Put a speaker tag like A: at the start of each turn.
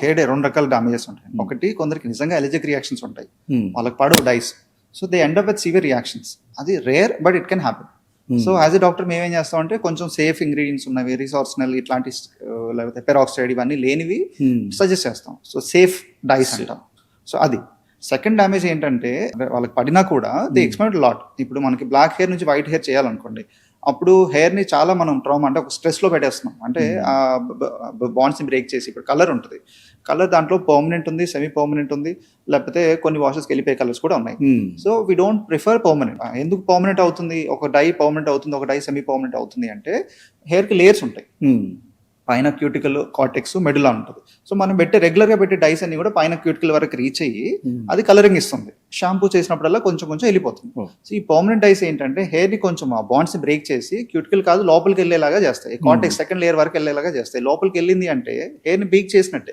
A: Hair day 2 రకాల damages ఉంటాయి. ఒకటి కొందరికి నిజంగా అలర్జిక్ రియాక్షన్స్ ఉంటాయి, వాళ్ళకి పడవు dyes, so they end up with severe reactions. అది rare but it can happen. So as a doctor మేమేం చేస్తామంటే కొంచెం సేఫ్ ఇంగ్రీడియంట్స్ ఉన్నవి, రిసార్సనల్ ఇట్లాంటి లేకపోతే పెరాక్సైడ్ ఇవన్నీ లేనివి సజెస్ట్ చేస్తాం. సో సేఫ్ డైస్ అంటాం. సో అది సెకండ్ డ్యామేజ్ ఏంటంటే వాళ్ళకి పడినా కూడా దే ఎక్స్పెరిమెంట్ లాట్. ఇప్పుడు మనకి బ్లాక్ హెయిర్ నుంచి వైట్ హెయిర్ చేయాలనుకోండి, అప్పుడు హెయిర్ ని చాలా మనం ట్రామా అంటే ఒక స్ట్రెస్ లో పెట్టేస్తున్నాం. అంటే ఆ బాండ్స్ ని బ్రేక్ చేసి ఇప్పుడు కలర్ ఉంటుంది, కలర్ దాంట్లో పర్మనెంట్ ఉంది, సెమీ పర్మనెంట్ ఉంది, లేకపోతే కొన్ని వాషెస్కి వెళ్ళిపోయే కలర్స్ కూడా ఉన్నాయి. So we don't prefer permanent. ఎందుకు పర్మనెంట్ అవుతుంది, ఒక డై పర్మనెంట్ అవుతుంది, ఒక డై సెమీ పర్మనెంట్ అవుతుంది అంటే హెయిర్ కి లేయర్స్ ఉంటాయి. పైన క్యూటికల్, కార్టెక్స్, మెడులా ఉంటుంది. సో మనం రెగ్యులర్ గా పెట్టే డైస్ అన్ని కూడా పైన క్యూటికల్ వరకు రీచ్ అయ్యి అది కలరింగ్ ఇస్తుంది. షాంపూ చేసినప్పుడల్లా కొంచెం కొంచెం వెళ్ళిపోతుంది. సో ఈ పర్మనెంట్ డైస్ ఏంటంటే హెయిర్ ని కొంచెం ఆ బాండ్స్ ని బ్రేక్ చేసి క్యూటికల్ కాదు లోపలికి వెళ్ళేలాగా చేస్తాయి, కార్టెక్స్ సెకండ్ లేయర్ వరకు వెళ్ళేలాగా చేస్తాయి. లోపలికి వెళ్ళింది అంటే హెయిర్ ని బీక్ చేసినట్టే.